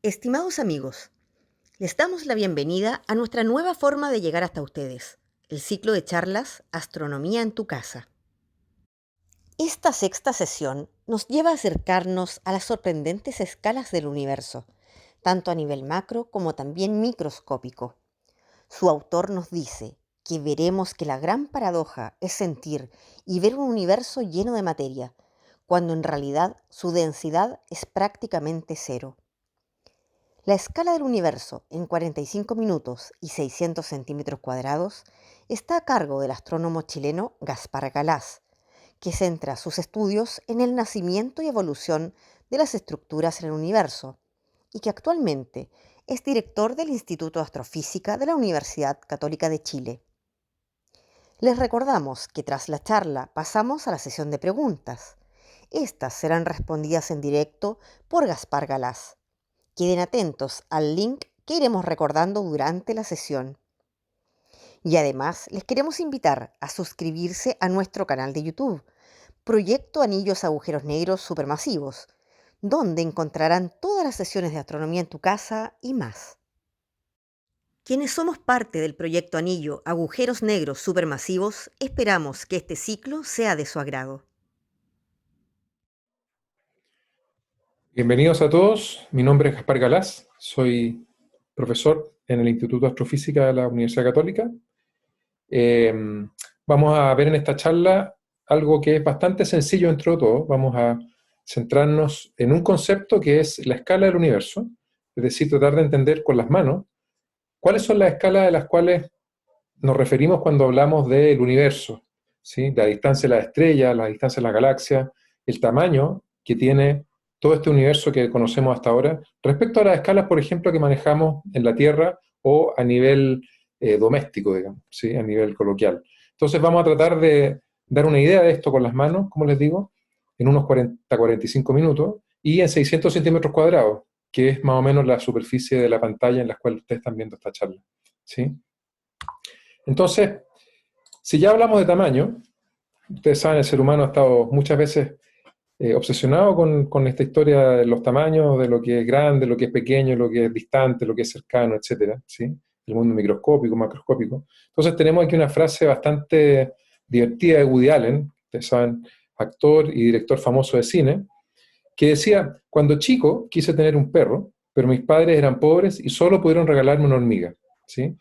Estimados amigos, les damos la bienvenida a nuestra nueva forma de llegar hasta ustedes, el ciclo de charlas Astronomía en tu casa. Esta sexta sesión nos lleva a acercarnos a las sorprendentes escalas del universo, tanto a nivel macro como también microscópico. Su autor nos dice que veremos que la gran paradoja es sentir y ver un universo lleno de materia, cuando en realidad su densidad es prácticamente cero. La escala del universo en 45 minutos y 600 centímetros cuadrados está a cargo del astrónomo chileno Gaspar Galaz, que centra sus estudios en el nacimiento y evolución de las estructuras en el universo, y que actualmente es director del Instituto de Astrofísica de la Universidad Católica de Chile. Les recordamos que tras la charla pasamos a la sesión de preguntas. Estas serán respondidas en directo por Gaspar Galaz. Queden atentos al link que iremos recordando durante la sesión. Y además les queremos invitar a suscribirse a nuestro canal de YouTube, Proyecto Anillos Agujeros Negros Supermasivos, donde encontrarán todas las sesiones de astronomía en tu casa y más. Quienes somos parte del proyecto Anillo Agujeros Negros Supermasivos, esperamos que este ciclo sea de su agrado. Bienvenidos a todos, mi nombre es Gaspar Galaz, soy profesor en el Instituto de Astrofísica de la Universidad Católica. Vamos a ver en esta charla algo que es bastante sencillo entre todos. Vamos a centrarnos en un concepto que es la escala del universo, es decir, tratar de entender con las manos cuáles son las escalas de las cuales nos referimos cuando hablamos del universo, ¿sí? La distancia de las estrellas, la distancia de las galaxias, el tamaño que tiene todo este universo que conocemos hasta ahora, respecto a las escalas, por ejemplo, que manejamos en la Tierra o a nivel doméstico, digamos, ¿sí? A nivel coloquial. Entonces vamos a tratar de dar una idea de esto con las manos, como les digo, en unos 40-45 minutos y en 600 centímetros cuadrados, que es más o menos la superficie de la pantalla en la cual ustedes están viendo esta charla, ¿sí? Entonces, si ya hablamos de tamaño, ustedes saben, el ser humano ha estado muchas veces obsesionado con esta historia de los tamaños, de lo que es grande, lo que es pequeño, lo que es distante, lo que es cercano, etcétera, ¿sí? El mundo microscópico, macroscópico. Entonces tenemos aquí una frase bastante divertida de Woody Allen, ustedes saben, actor y director famoso de cine, que decía: cuando chico quise tener un perro, pero mis padres eran pobres y solo pudieron regalarme una hormiga, ¿sí?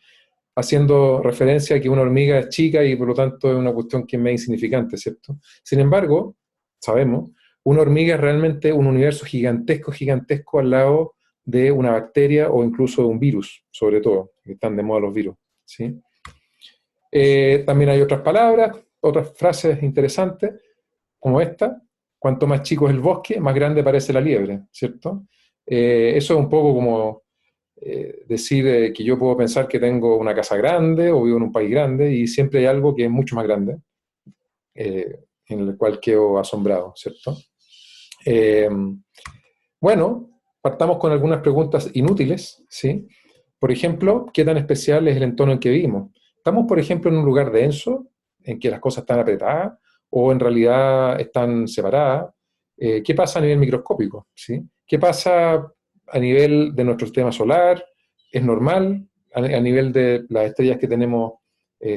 Haciendo referencia a que una hormiga es chica y por lo tanto es una cuestión que es más insignificante, ¿cierto? Sin embargo, sabemos, una hormiga es realmente un universo gigantesco, gigantesco al lado de una bacteria o incluso de un virus, sobre todo, que están de moda los virus, ¿sí? También hay otras palabras, otras frases interesantes, como esta: cuanto más chico es el bosque, más grande parece la liebre, ¿cierto? Eso es un poco como decir que yo puedo pensar que tengo una casa grande o vivo en un país grande y siempre hay algo que es mucho más grande, en el cual quedo asombrado, ¿cierto? Eh, bueno, partamos con algunas preguntas inútiles, ¿sí? Por ejemplo, ¿qué tan especial es el entorno en que vivimos? ¿Estamos, por ejemplo, en un lugar denso, en que las cosas están apretadas, o en realidad están separadas? ¿Qué pasa a nivel microscópico? ¿Sí? ¿Qué pasa a nivel de nuestro sistema solar? ¿Es normal a nivel de las estrellas que tenemos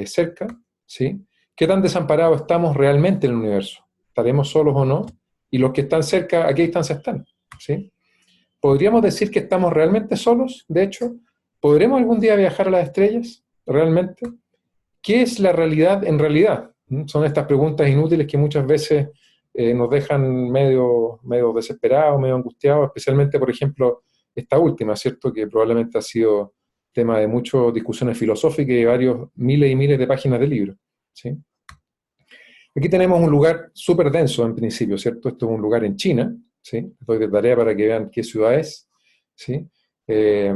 cerca? ¿Sí? ¿Qué tan desamparados estamos realmente en el universo? ¿Estaremos solos o no? Y los que están cerca, ¿a qué distancia están? ¿Sí? ¿Podríamos decir que estamos realmente solos? De hecho, ¿podremos algún día viajar a las estrellas? ¿Realmente? ¿Qué es la realidad en realidad? Son estas preguntas inútiles que muchas veces nos dejan medio desesperados, medio angustiados, especialmente, por ejemplo, esta última, ¿cierto? Que probablemente ha sido tema de muchas discusiones filosóficas y de varios miles y miles de páginas de libros, ¿sí? Aquí tenemos un lugar súper denso en principio, ¿cierto? Esto es un lugar en China, ¿sí? Les doy de tarea para que vean qué ciudad es, ¿sí? Eh,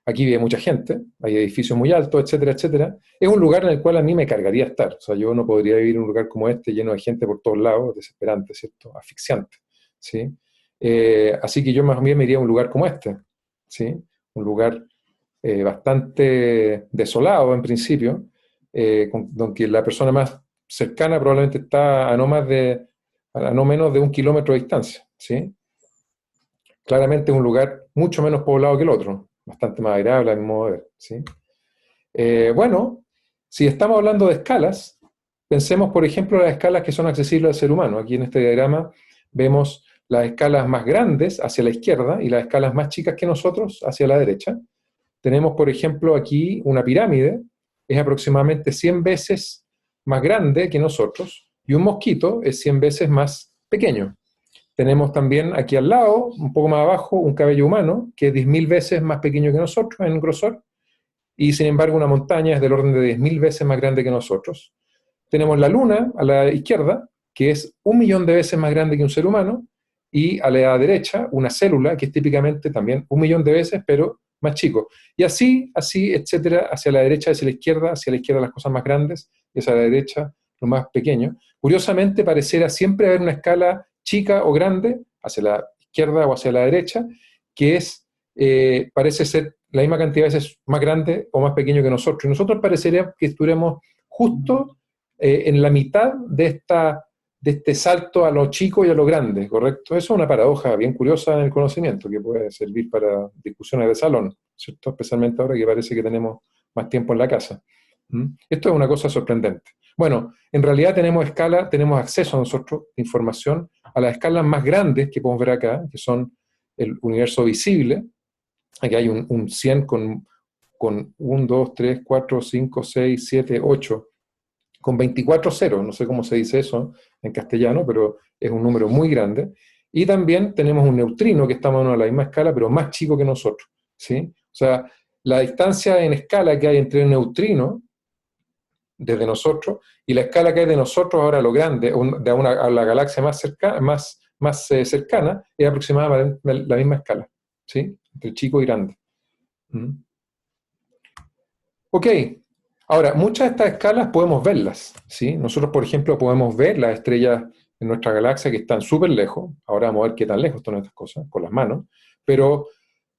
Aquí vive mucha gente, hay edificios muy altos, etcétera, etcétera. Es un lugar en el cual a mí me cargaría estar. O sea, yo no podría vivir en un lugar como este, lleno de gente por todos lados, desesperante, ¿cierto? Asfixiante, ¿sí? Así que yo más bien me iría a un lugar como este, ¿sí? Un lugar bastante desolado en principio, donde la persona más cercana probablemente está a no menos de 1 kilómetro de distancia, ¿sí? claramente es un lugar mucho menos poblado que el otro, bastante más agradable a mi modo de ver, ¿sí? Bueno, si estamos hablando de escalas, pensemos, por ejemplo, las escalas que son accesibles al ser humano. Aquí en este diagrama vemos las escalas más grandes hacia la izquierda y las escalas más chicas que nosotros hacia la derecha. Tenemos, por ejemplo, aquí una pirámide, es aproximadamente 100 veces más grande que nosotros, y un mosquito es 100 veces más pequeño. Tenemos también aquí al lado, un poco más abajo, un cabello humano, que es 10.000 veces más pequeño que nosotros en grosor, y sin embargo una montaña es del orden de 10.000 veces más grande que nosotros. Tenemos la luna a la izquierda, que es 1.000.000 de veces más grande que un ser humano, y a la derecha una célula, que es típicamente también 1.000.000 de veces, pero más chico. Y así, etcétera, hacia la derecha, hacia la izquierda las cosas más grandes, y hacia la derecha lo más pequeño. Curiosamente, pareciera siempre haber una escala chica o grande, hacia la izquierda o hacia la derecha, que parece ser la misma cantidad de veces más grande o más pequeño que nosotros. Y nosotros parecería que estuviéramos justo en la mitad de este salto a lo chico y a lo grande, ¿correcto? Eso es una paradoja bien curiosa en el conocimiento que puede servir para discusiones de salón, ¿cierto? Especialmente ahora que parece que tenemos más tiempo en la casa. Esto es una cosa sorprendente. Bueno, en realidad tenemos acceso a nosotros, información, a las escalas más grandes que podemos ver acá, que son el universo visible. Aquí hay un 100 con 1, 2, 3, 4, 5, 6, 7, 8, con 24 ceros, no sé cómo se dice eso en castellano, pero es un número muy grande. Y también tenemos un neutrino que está más o menos a la misma escala, pero más chico que nosotros, ¿sí? O sea, la distancia en escala que hay entre el neutrino desde nosotros y la escala que hay de nosotros ahora a lo grande, a la galaxia más cercana, es aproximadamente la misma escala, ¿sí? Entre chico y grande. Ok, ahora, muchas de estas escalas podemos verlas, ¿sí? Nosotros, por ejemplo, podemos ver las estrellas en nuestra galaxia que están súper lejos. Ahora vamos a ver qué tan lejos están estas cosas con las manos. Pero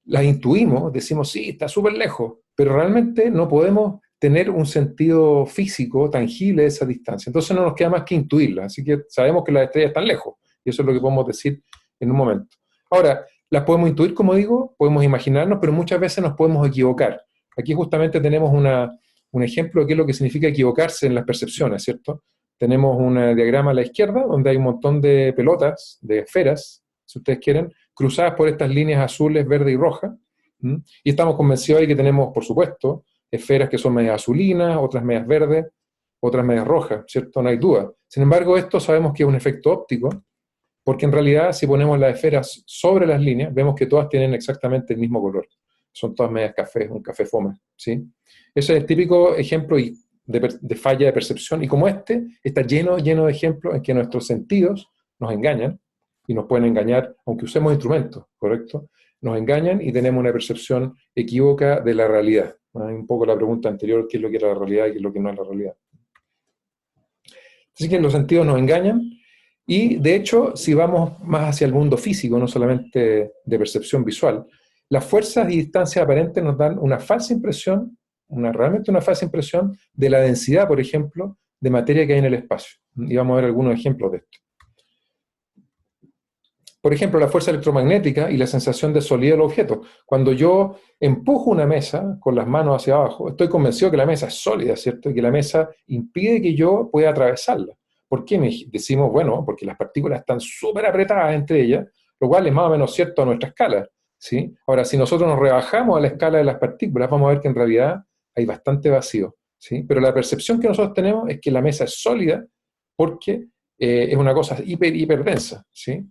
las intuimos, decimos, sí, está súper lejos, pero realmente no podemos tener un sentido físico tangible de esa distancia. Entonces no nos queda más que intuirlas. Así que sabemos que las estrellas están lejos. Y eso es lo que podemos decir en un momento. Ahora, las podemos intuir, como digo, podemos imaginarnos, pero muchas veces nos podemos equivocar. Aquí justamente tenemos un ejemplo de qué es lo que significa equivocarse en las percepciones, ¿cierto? Tenemos un diagrama a la izquierda donde hay un montón de pelotas, de esferas, si ustedes quieren, cruzadas por estas líneas azules, verde y roja. Y estamos convencidos ahí que tenemos, por supuesto, esferas que son medias azulinas, otras medias verdes, otras medias rojas, ¿cierto? No hay duda. Sin embargo, esto sabemos que es un efecto óptico, porque en realidad si ponemos las esferas sobre las líneas, vemos que todas tienen exactamente el mismo color. Son todas medias café, un café fome, ¿sí? Ese es el típico ejemplo de falla de percepción, y como está lleno de ejemplos en que nuestros sentidos nos engañan, y nos pueden engañar, aunque usemos instrumentos, ¿correcto? Nos engañan y tenemos una percepción equívoca de la realidad. Un poco la pregunta anterior, ¿qué es lo que era la realidad y qué es lo que no es la realidad? Así que los sentidos nos engañan, y de hecho, si vamos más hacia el mundo físico, no solamente de percepción visual, las fuerzas y distancias aparentes nos dan una falsa impresión, realmente una falsa impresión de la densidad, por ejemplo, de materia que hay en el espacio. Y vamos a ver algunos ejemplos de esto. Por ejemplo, la fuerza electromagnética y la sensación de solidez del objeto. Cuando yo empujo una mesa con las manos hacia abajo, estoy convencido que la mesa es sólida, ¿cierto? Y que la mesa impide que yo pueda atravesarla. ¿Por qué decimos, bueno, porque las partículas están súper apretadas entre ellas, lo cual es más o menos cierto a nuestra escala, ¿sí? Ahora, si nosotros nos rebajamos a la escala de las partículas, vamos a ver que en realidad hay bastante vacío, ¿sí? Pero la percepción que nosotros tenemos es que la mesa es sólida porque es una cosa hiper densa, ¿sí?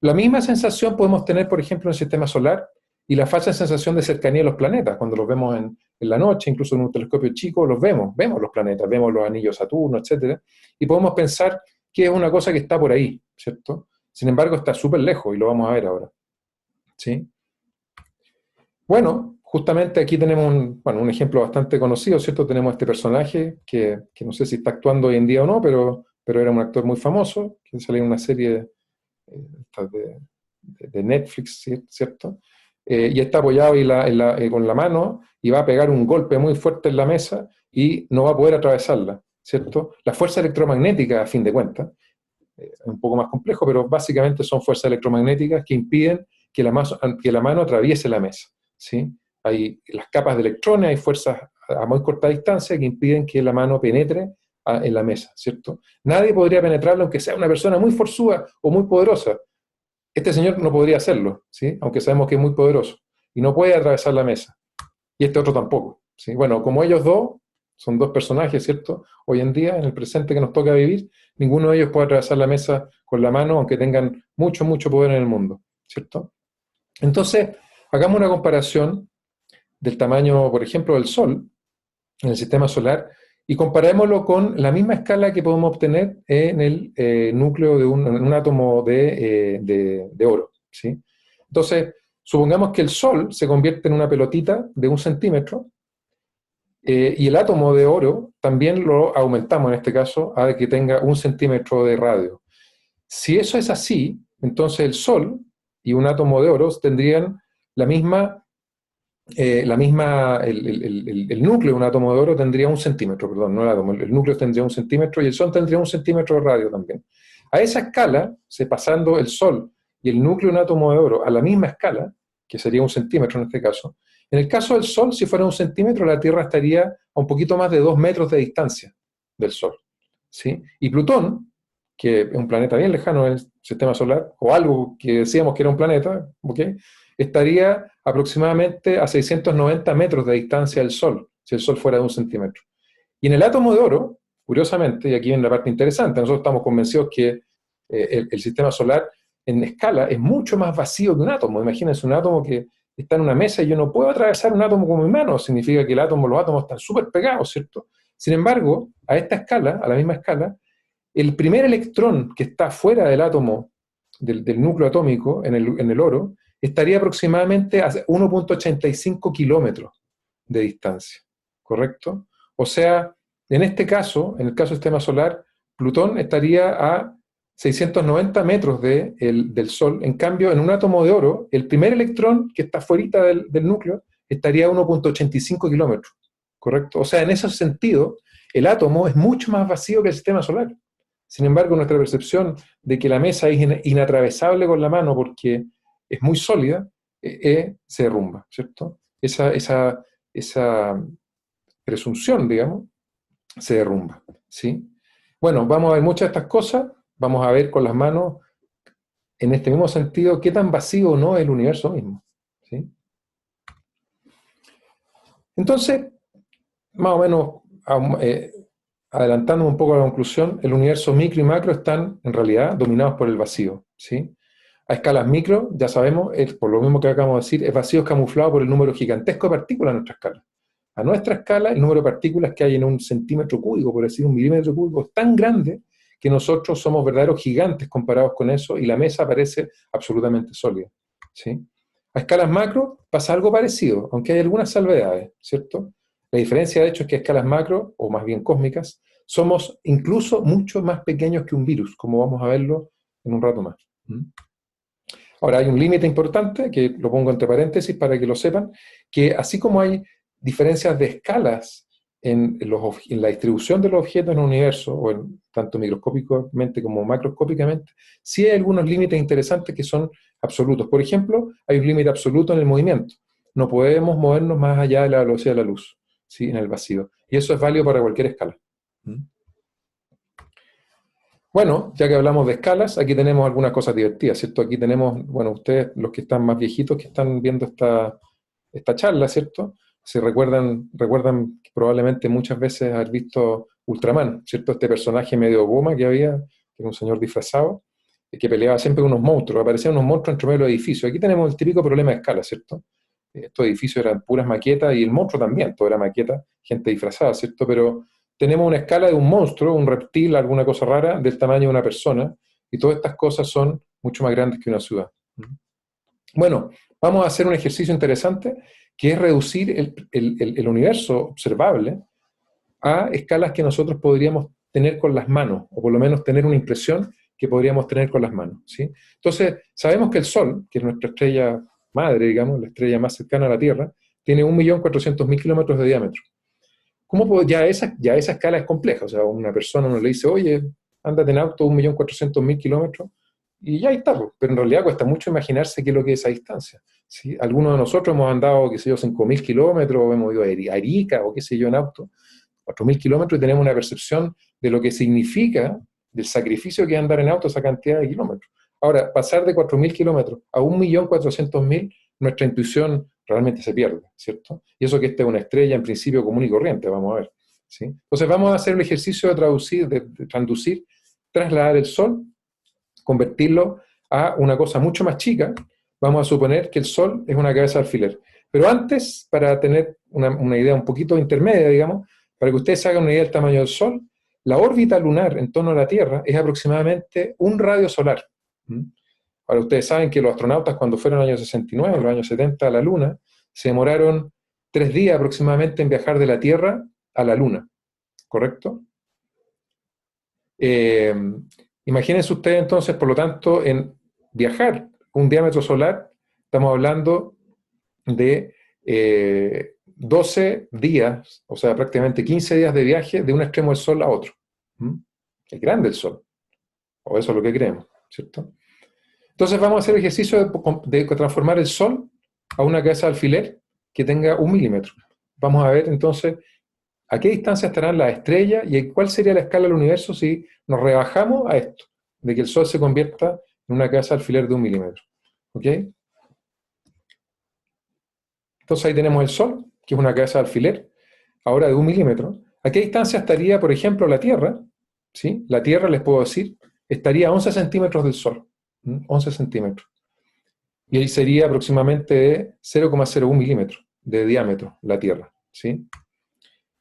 La misma sensación podemos tener, por ejemplo, en el sistema solar, y la falsa sensación de cercanía de los planetas. Cuando los vemos en la noche, incluso en un telescopio chico, los vemos los planetas, vemos los anillos de Saturno, etc. Y podemos pensar que es una cosa que está por ahí, ¿cierto? Sin embargo, está súper lejos, y lo vamos a ver ahora, ¿sí? Bueno, justamente aquí tenemos un ejemplo bastante conocido, ¿cierto? Tenemos este personaje que no sé si está actuando hoy en día o no, pero era un actor muy famoso, que salió en una serie de Netflix, ¿cierto? Y está apoyado con la mano y va a pegar un golpe muy fuerte en la mesa y no va a poder atravesarla, ¿cierto? La fuerza electromagnética, a fin de cuentas, es un poco más complejo, pero básicamente son fuerzas electromagnéticas que impiden que la mano atraviese la mesa, ¿sí? Hay las capas de electrones, hay fuerzas a muy corta distancia que impiden que la mano penetre en la mesa, ¿cierto? Nadie podría penetrarlo aunque sea una persona muy forzuda o muy poderosa. Este señor no podría hacerlo, ¿sí? Aunque sabemos que es muy poderoso, y no puede atravesar la mesa. Y este otro tampoco, ¿sí? Bueno, como ellos dos son dos personajes, ¿cierto? Hoy en día, en el presente que nos toca vivir, ninguno de ellos puede atravesar la mesa con la mano, aunque tengan mucho, mucho poder en el mundo, ¿cierto? Entonces, hagamos una comparación del tamaño, por ejemplo, del Sol en el sistema solar y comparémoslo con la misma escala que podemos obtener en el núcleo de un átomo de oro, ¿sí? Entonces, supongamos que el Sol se convierte en una pelotita de 1 centímetro y el átomo de oro también lo aumentamos en este caso a que tenga 1 centímetro de radio. Si eso es así, entonces el Sol y un átomo de oro tendrían el núcleo de un átomo de oro tendría 1 centímetro, perdón, no el átomo, el núcleo tendría 1 centímetro y el Sol tendría 1 centímetro de radio también. A esa escala, pasando el Sol y el núcleo de un átomo de oro a la misma escala, que sería 1 centímetro en este caso, en el caso del Sol, si fuera 1 centímetro, la Tierra estaría a un poquito más de 2 metros de distancia del Sol, ¿sí? Y Plutón, que es un planeta bien lejano en el sistema solar, o algo que decíamos que era un planeta, ¿ok?, estaría aproximadamente a 690 metros de distancia del Sol, si el Sol fuera de 1 centímetro. Y en el átomo de oro, curiosamente, y aquí viene la parte interesante, nosotros estamos convencidos que el sistema solar en escala es mucho más vacío que un átomo. Imagínense un átomo que está en una mesa y yo no puedo atravesar un átomo con mi mano, significa que los átomos están súper pegados, ¿cierto? Sin embargo, a esta escala, a la misma escala, el primer electrón que está fuera del átomo, del núcleo atómico, en el oro, estaría aproximadamente a 1,85 kilómetros de distancia, ¿correcto? O sea, en este caso, en el caso del sistema solar, Plutón estaría a 690 metros del Sol. En cambio, en un átomo de oro, el primer electrón que está fuera del núcleo estaría a 1,85 kilómetros, ¿correcto? O sea, en ese sentido, el átomo es mucho más vacío que el sistema solar. Sin embargo, nuestra percepción de que la mesa es inatravesable con la mano porque es muy sólida, se derrumba, ¿cierto? Esa presunción, digamos, se derrumba, ¿sí? Bueno, vamos a ver muchas de estas cosas, vamos a ver con las manos, en este mismo sentido, qué tan vacío o no es el universo mismo, ¿sí? Entonces, más o menos, adelantándome un poco a la conclusión, el universo micro y macro están, en realidad, dominados por el vacío, ¿sí? A escalas micro, ya sabemos, por lo mismo que acabamos de decir, el vacío es camuflado por el número gigantesco de partículas a nuestra escala. A nuestra escala, el número de partículas que hay en 1 centímetro cúbico, por decir 1 milímetro cúbico, es tan grande que nosotros somos verdaderos gigantes comparados con eso y la mesa parece absolutamente sólida, ¿sí? A escalas macro pasa algo parecido, aunque hay algunas salvedades, ¿cierto? La diferencia, de hecho, es que a escalas macro, o más bien cósmicas, somos incluso mucho más pequeños que un virus, como vamos a verlo en un rato más. Ahora, hay un límite importante, que lo pongo entre paréntesis para que lo sepan, que así como hay diferencias de escalas en la distribución de los objetos en el universo, tanto microscópicamente como macroscópicamente, sí hay algunos límites interesantes que son absolutos. Por ejemplo, hay un límite absoluto en el movimiento. No podemos movernos más allá de la velocidad de la luz, ¿sí?, en el vacío. Y eso es válido para cualquier escala. Bueno, ya que hablamos de escalas, aquí tenemos algunas cosas divertidas, ¿cierto? Aquí tenemos, bueno, ustedes, los que están más viejitos, que están viendo esta charla, ¿cierto? Se recuerdan probablemente muchas veces haber visto Ultraman, ¿cierto? Este personaje medio goma que había, que era un señor disfrazado, que peleaba siempre con unos monstruos, aparecían unos monstruos entre medio de los edificios. Aquí tenemos el típico problema de escala, ¿cierto? Estos edificios eran puras maquetas y el monstruo también, todo era maqueta, gente disfrazada, ¿cierto? Pero tenemos una escala de un monstruo, un reptil, alguna cosa rara, del tamaño de una persona, y todas estas cosas son mucho más grandes que una ciudad. Bueno, vamos a hacer un ejercicio interesante, que es reducir el universo observable a escalas que nosotros podríamos tener con las manos, o por lo menos tener una impresión que podríamos tener con las manos, ¿sí? Entonces, sabemos que el Sol, que es nuestra estrella madre, digamos, la estrella más cercana a la Tierra, tiene 1.400.000 kilómetros de diámetro. Ya esa escala es compleja? O sea, una persona uno le dice, oye, ándate en auto 1.400.000 kilómetros, y ya está, pues. Pero en realidad cuesta mucho imaginarse qué es lo que es esa distancia. ¿Sí? Algunos de nosotros hemos andado, qué sé yo, 5.000 kilómetros, o hemos ido a Arica, o qué sé yo, en auto, 4.000 kilómetros, y tenemos una percepción de lo que significa, del sacrificio que es andar en auto esa cantidad de kilómetros. Ahora, pasar de 4.000 kilómetros a 1.400.000, nuestra intuición realmente se pierde, ¿cierto? Y eso que esta es una estrella en principio común y corriente, vamos a ver. ¿Sí? Entonces vamos a hacer el ejercicio de traducir, de transducir, trasladar el Sol, convertirlo a una cosa mucho más chica. Vamos a suponer que el Sol es una cabeza de alfiler. Pero antes, para tener una idea un poquito intermedia, digamos, para que ustedes se hagan una idea del tamaño del Sol, la órbita lunar en torno a la Tierra es aproximadamente un radio solar. Ahora, ustedes saben que los astronautas, cuando fueron en los años 69, en los años 70 a la Luna, se demoraron 3 días aproximadamente en viajar de la Tierra a la Luna, ¿correcto? Imagínense ustedes entonces, por lo tanto, en viajar un diámetro solar, estamos hablando de 12 días, o sea, prácticamente 15 días de viaje de un extremo del Sol a otro. Es grande el Sol, o eso es lo que creemos, ¿cierto? Entonces vamos a hacer el ejercicio de transformar el Sol a una cabeza de alfiler que tenga 1 milímetro. Vamos a ver entonces a qué distancia estarán las estrellas y cuál sería la escala del universo si nos rebajamos a esto, de que el Sol se convierta en una cabeza de alfiler de 1 milímetro. ¿Ok? Entonces ahí tenemos el Sol, que es una cabeza de alfiler, ahora de 1 milímetro. ¿A qué distancia estaría, por ejemplo, la Tierra? ¿Sí? La Tierra, les puedo decir, estaría a 11 centímetros del Sol. 11 centímetros. Y ahí sería aproximadamente de 0,01 milímetros de diámetro la Tierra. ¿Sí?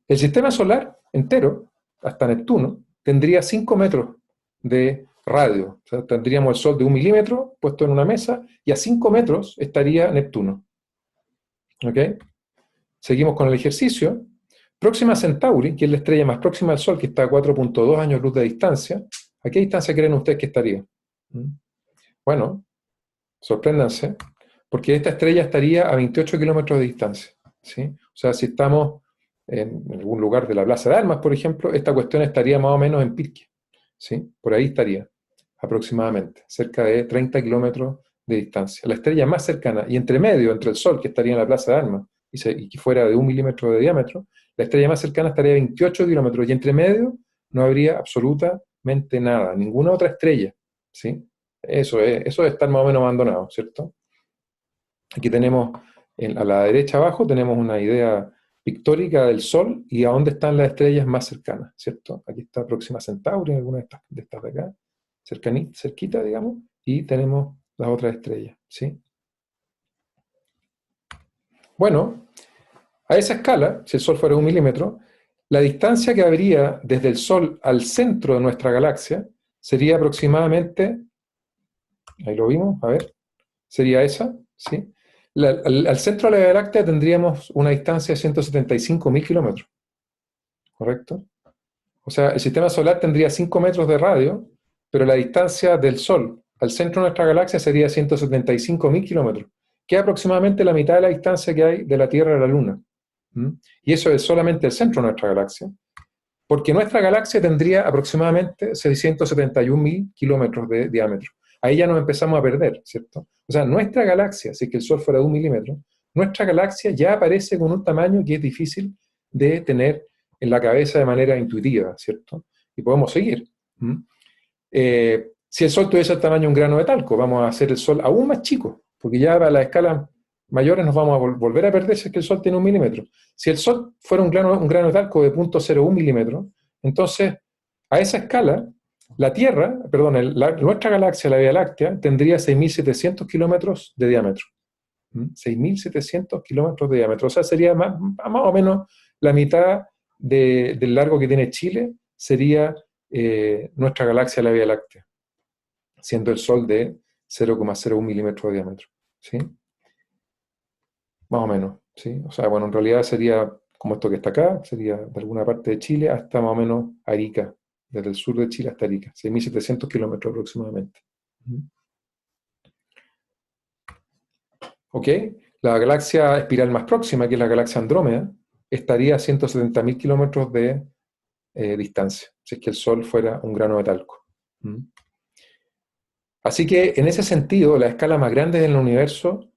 El sistema solar entero, hasta Neptuno, tendría 5 metros de radio. O sea, tendríamos el Sol de 1 milímetro puesto en una mesa y a 5 metros estaría Neptuno. ¿Ok? Seguimos con el ejercicio. Próxima Centauri, que es la estrella más próxima al Sol, que está a 4.2 años luz de distancia. ¿A qué distancia creen ustedes que estaría? Bueno, sorpréndanse, porque esta estrella estaría a 28 kilómetros de distancia. ¿Sí? O sea, si estamos en algún lugar de la Plaza de Armas, por ejemplo, esta cuestión estaría más o menos en Pirque. ¿Sí? Por ahí estaría, aproximadamente, cerca de 30 kilómetros de distancia. La estrella más cercana, y entre medio, entre el Sol, que estaría en la Plaza de Armas, y que fuera de 1 milímetro de diámetro, la estrella más cercana estaría a 28 kilómetros, y entre medio no habría absolutamente nada, ninguna otra estrella. ¿Sí? Eso es estar más o menos abandonado, ¿cierto? Aquí tenemos, a la derecha abajo, tenemos una idea pictórica del Sol y a dónde están las estrellas más cercanas, ¿cierto? Aquí está Próxima Centauri, alguna de estas de acá, cerquita, digamos, y tenemos las otras estrellas, ¿sí? Bueno, a esa escala, si el Sol fuera 1 milímetro, la distancia que habría desde el Sol al centro de nuestra galaxia sería aproximadamente, ahí lo vimos, a ver, sería esa, ¿sí? Al centro de la Vía Láctea tendríamos una distancia de 175.000 kilómetros, ¿correcto? O sea, el sistema solar tendría 5 metros de radio, pero la distancia del Sol al centro de nuestra galaxia sería 175.000 kilómetros, que es aproximadamente la mitad de la distancia que hay de la Tierra a la Luna. Y eso es solamente el centro de nuestra galaxia, porque nuestra galaxia tendría aproximadamente 671.000 kilómetros de diámetro. Ahí ya nos empezamos a perder, ¿cierto? O sea, nuestra galaxia, si es que el Sol fuera de 1 milímetro, nuestra galaxia ya aparece con un tamaño que es difícil de tener en la cabeza de manera intuitiva, ¿cierto? Y podemos seguir. Si el Sol tuviese el tamaño de un grano de talco, vamos a hacer el Sol aún más chico, porque ya a la escala mayores nos vamos a volver a perder si es que el Sol tiene 1 milímetro. Si el Sol fuera un grano de talco de 0.01 milímetros, entonces a esa escala, la Tierra, perdón, nuestra galaxia, la Vía Láctea, tendría 6.700 kilómetros de diámetro. 6.700 kilómetros de diámetro. O sea, sería más o menos la mitad del largo que tiene Chile, sería nuestra galaxia, la Vía Láctea, siendo el Sol de 0,01 milímetros de diámetro. ¿Sí? Más o menos, ¿sí? O sea, bueno, en realidad sería como esto que está acá, sería de alguna parte de Chile hasta más o menos Arica, desde el sur de Chile hasta Arica, 6.700 kilómetros aproximadamente. ¿Ok? La galaxia espiral más próxima, que es la galaxia Andrómeda, estaría a 170.000 kilómetros de distancia, si es que el Sol fuera un grano de talco. Así que en ese sentido, las escalas más grandes del universo,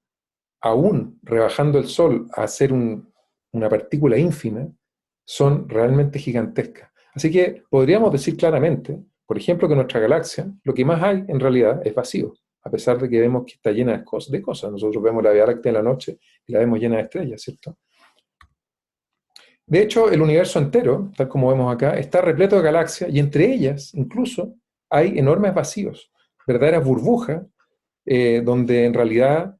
aún rebajando el Sol a ser una partícula ínfima, son realmente gigantescas. Así que podríamos decir claramente, por ejemplo, que nuestra galaxia, lo que más hay en realidad es vacío, a pesar de que vemos que está llena de cosas. Nosotros vemos la Vía Láctea en la noche y la vemos llena de estrellas, ¿cierto? De hecho, el universo entero, tal como vemos acá, está repleto de galaxias y entre ellas incluso hay enormes vacíos, verdaderas burbujas, donde en realidad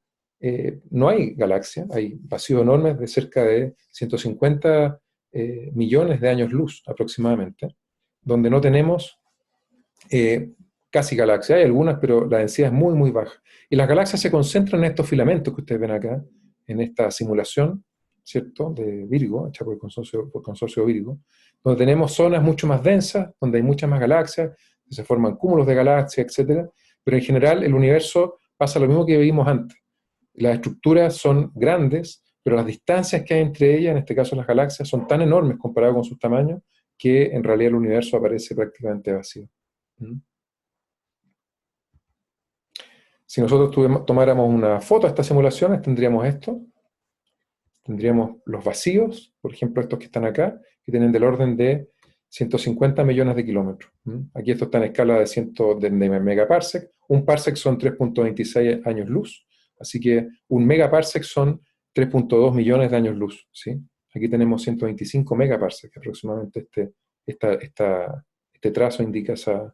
no hay galaxia, hay vacíos enormes de cerca de 150 millones de años luz aproximadamente, donde no tenemos casi galaxias, hay algunas, pero la densidad es muy, muy baja. Y las galaxias se concentran en estos filamentos que ustedes ven acá, en esta simulación, ¿cierto?, de Virgo, hecha por el consorcio Virgo, donde tenemos zonas mucho más densas, donde hay muchas más galaxias, se forman cúmulos de galaxias, etcétera. Pero en general el universo pasa lo mismo que vimos antes. Las estructuras son grandes, pero las distancias que hay entre ellas, en este caso las galaxias, son tan enormes comparado con sus tamaños que en realidad el universo aparece prácticamente vacío. ¿Mm? Si nosotros tomáramos una foto de estas simulaciones, tendríamos esto. Tendríamos los vacíos, por ejemplo, estos que están acá, que tienen del orden de 150 millones de kilómetros. Aquí esto está en escala de megaparsec. Un parsec son 3.26 años luz, así que un megaparsec son 3.2 millones de años luz. ¿Sí? Aquí tenemos 125 megaparsec, aproximadamente este trazo indica esa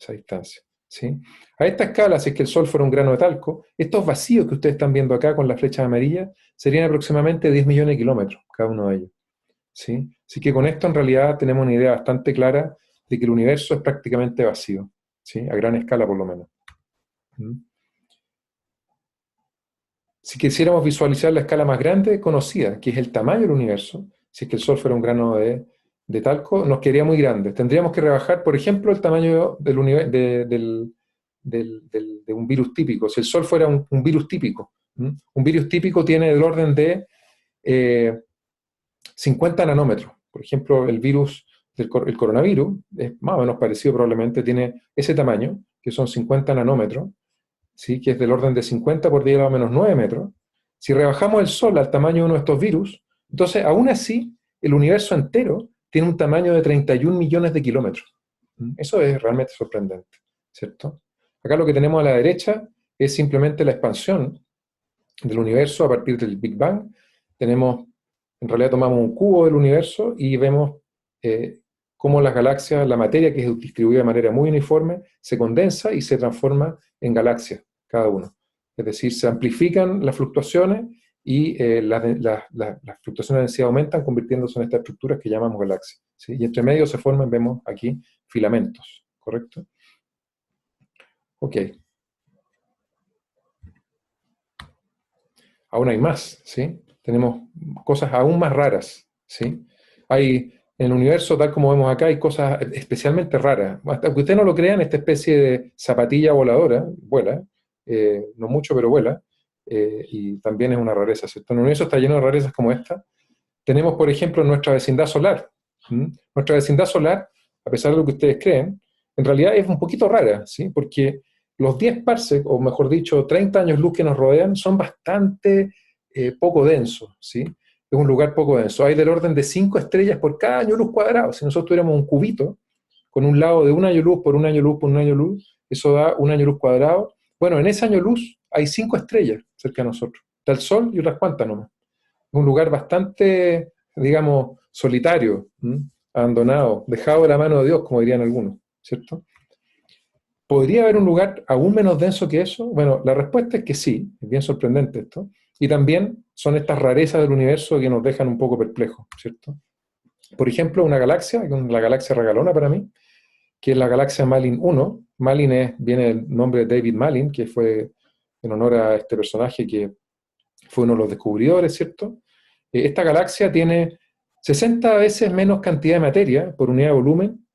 distancia. ¿Sí? A esta escala, si es que el Sol fuera un grano de talco, estos vacíos que ustedes están viendo acá con las flechas amarillas serían aproximadamente 10 millones de kilómetros, cada uno de ellos. ¿Sí? Así que con esto en realidad tenemos una idea bastante clara de que el universo es prácticamente vacío, ¿sí? A gran escala por lo menos. ¿Mm? Si quisiéramos visualizar la escala más grande conocida, que es el tamaño del universo, si es que el Sol fuera un grano de talco, nos quedaría muy grande. Tendríamos que rebajar, por ejemplo, el tamaño de un virus típico. Si el Sol fuera un virus típico, un virus típico tiene el orden de 50 nanómetros. Por ejemplo, el virus el coronavirus es más o menos parecido, probablemente tiene ese tamaño, que son 50 nanómetros, ¿sí? Que es del orden de 50 por 10 a la menos 9 metros. Si rebajamos el Sol al tamaño de uno de estos virus, entonces aún así el universo entero tiene un tamaño de 31 millones de kilómetros. Eso es realmente sorprendente, ¿cierto? Acá lo que tenemos a la derecha es simplemente la expansión del universo a partir del Big Bang. En realidad tomamos un cubo del universo y vemos cómo las galaxias, la materia que es distribuida de manera muy uniforme, se condensa y se transforma en galaxias, cada uno. Es decir, se amplifican las fluctuaciones y las fluctuaciones de densidad aumentan, convirtiéndose en estas estructuras que llamamos galaxias. ¿Sí? Y entre medio se forman, vemos aquí, filamentos, ¿correcto? Ok. Aún hay más, ¿sí? Tenemos cosas aún más raras, ¿sí? En el universo, tal como vemos acá, hay cosas especialmente raras. Hasta que ustedes no lo crean, esta especie de zapatilla voladora, vuela, no mucho, pero vuela, y también es una rareza, ¿cierto? El universo está lleno de rarezas como esta. Tenemos, por ejemplo, nuestra vecindad solar. Nuestra vecindad solar, a pesar de lo que ustedes creen, en realidad es un poquito rara, ¿sí? Porque los 10 parsecs, o mejor dicho, 30 años luz que nos rodean, son bastante poco densos, ¿sí? Es un lugar poco denso. Hay del orden de 5 estrellas por cada año luz cuadrado. Si nosotros tuviéramos un cubito con un lado de un año luz por un año luz por un año luz, eso da un año luz cuadrado. Bueno, en ese año luz hay 5 estrellas cerca de nosotros. Está el Sol y otras cuantas nomás. Es un lugar bastante, digamos, solitario, abandonado, dejado de la mano de Dios, como dirían algunos, ¿cierto? ¿Podría haber un lugar aún menos denso que eso? Bueno, la respuesta es que sí, es bien sorprendente esto. Y también son estas rarezas del universo que nos dejan un poco perplejos, ¿cierto? Por ejemplo, una galaxia, la galaxia regalona para mí, que es la galaxia Malin 1. Malin viene del nombre de David Malin, que fue en honor a este personaje que fue uno de los descubridores, ¿cierto? Esta galaxia tiene 60 veces menos cantidad de materia por unidad de volumen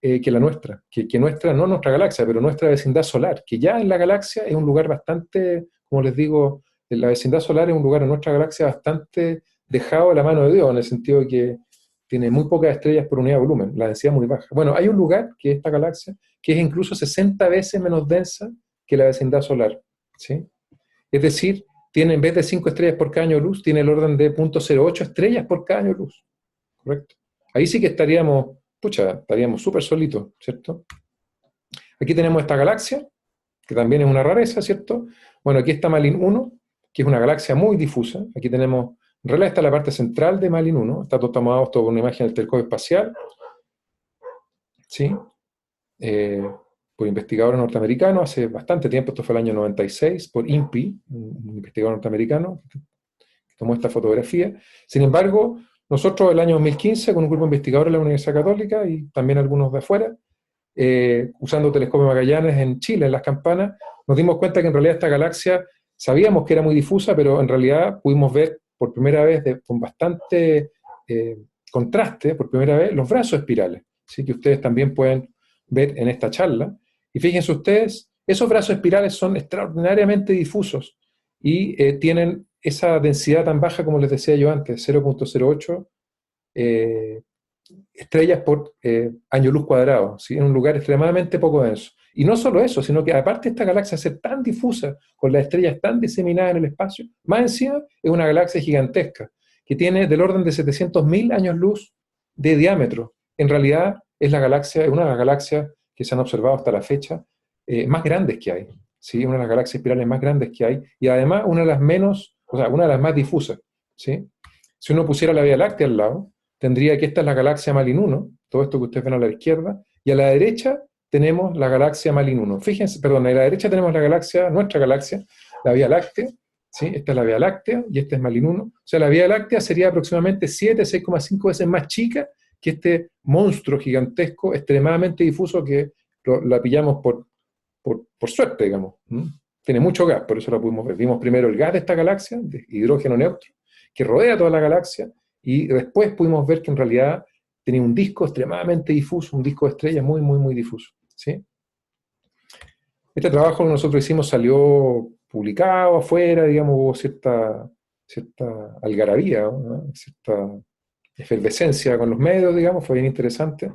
que la nuestra, que nuestra, no nuestra galaxia, pero nuestra vecindad solar, que ya en la galaxia es un lugar bastante, como les digo, la vecindad solar es un lugar en nuestra galaxia bastante dejado a la mano de Dios, en el sentido de que tiene muy pocas estrellas por unidad de volumen, la densidad es muy baja. Bueno, hay un lugar, que es esta galaxia, que es incluso 60 veces menos densa que la vecindad solar, ¿sí? Es decir, tiene en vez de 5 estrellas por cada año luz, tiene el orden de 0.08 estrellas por cada año luz, ¿correcto? Ahí sí que estaríamos, pucha, estaríamos súper solitos, ¿cierto? Aquí tenemos esta galaxia, que también es una rareza, ¿cierto? Bueno, aquí está Malin 1, que es una galaxia muy difusa. Aquí tenemos, en realidad está la parte central de Malin 1, está todo tomado esto con una imagen del telescopio espacial, ¿sí? Por investigadores norteamericanos, hace bastante tiempo, esto fue el año 96, por INPI, un investigador norteamericano, que tomó esta fotografía. Sin embargo, nosotros el año 2015, con un grupo de investigadores de la Universidad Católica y también algunos de afuera, usando telescopio Magallanes en Chile, en Las Campanas, nos dimos cuenta que en realidad esta galaxia, sabíamos que era muy difusa, pero en realidad pudimos ver por primera vez, con bastante contraste, por primera vez, los brazos espirales, ¿sí? Que ustedes también pueden ver en esta charla. Y fíjense ustedes, esos brazos espirales son extraordinariamente difusos y tienen esa densidad tan baja como les decía yo antes, 0.08 estrellas por año luz cuadrado, ¿sí? En un lugar extremadamente poco denso. Y no solo eso, sino que aparte de esta galaxia ser tan difusa, con las estrellas tan diseminadas en el espacio, más encima es una galaxia gigantesca, que tiene del orden de 700.000 años luz de diámetro. En realidad es una de las galaxias que se han observado hasta la fecha más grandes que hay, ¿sí? Una de las galaxias espirales más grandes que hay, y además una de las menos, o sea, una de las más difusas, ¿sí? Si uno pusiera la Vía Láctea al lado, tendría que esta es la galaxia Malin 1, todo esto que ustedes ven a la izquierda, y a la derecha tenemos la galaxia Malin 1. Fíjense, perdón, a la derecha tenemos la galaxia, nuestra galaxia, la Vía Láctea, ¿sí? Esta es la Vía Láctea y esta es Malin 1. O sea, la Vía Láctea sería aproximadamente 6,5 veces más chica que este monstruo gigantesco, extremadamente difuso que la pillamos por suerte, digamos. Tiene mucho gas, por eso la pudimos ver. Vimos primero el gas de esta galaxia, de hidrógeno neutro, que rodea toda la galaxia, y después pudimos ver que en realidad tenía un disco extremadamente difuso, un disco de estrellas muy, muy, muy difuso, ¿sí? Este trabajo que nosotros hicimos salió publicado afuera, digamos, hubo cierta algarabía, ¿no? Cierta efervescencia con los medios, digamos, fue bien interesante,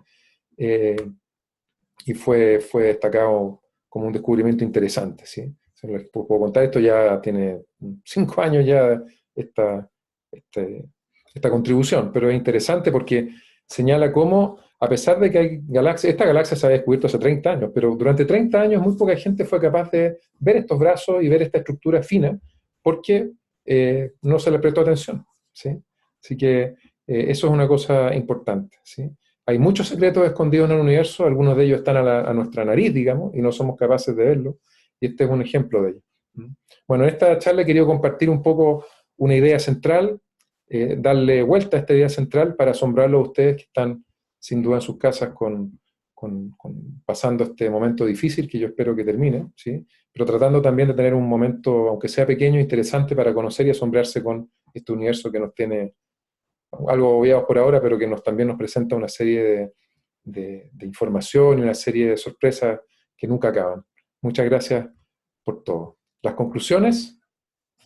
y fue destacado como un descubrimiento interesante, ¿sí? Se les puedo contar, esto ya tiene 5 años ya esta, esta contribución, pero es interesante porque señala cómo, a pesar de que hay galaxias, esta galaxia se había descubierto hace 30 años, pero durante 30 años muy poca gente fue capaz de ver estos brazos y ver esta estructura fina, porque no se le prestó atención, ¿sí? Así que eso es una cosa importante, ¿sí? Hay muchos secretos escondidos en el universo, algunos de ellos están a nuestra nariz, digamos, y no somos capaces de verlo, y este es un ejemplo de ello. Bueno, en esta charla he querido compartir un poco una idea central, darle vuelta a esta idea central para asombrarlos a ustedes que están sin duda en sus casas pasando este momento difícil que yo espero que termine, ¿sí? Pero tratando también de tener un momento, aunque sea pequeño, interesante para conocer y asombrarse con este universo que nos tiene algo obviados por ahora, pero que también nos presenta una serie de información y una serie de sorpresas que nunca acaban. Muchas gracias por todo. Las conclusiones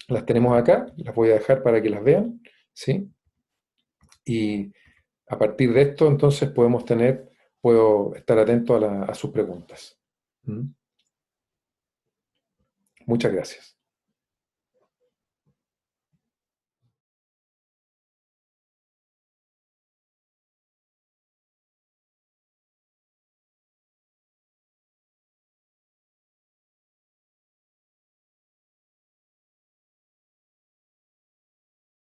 las tenemos acá, las voy a dejar para que las vean, ¿sí? Y a partir de esto, entonces, puedo estar atento a sus preguntas. ¿Mm? Muchas gracias.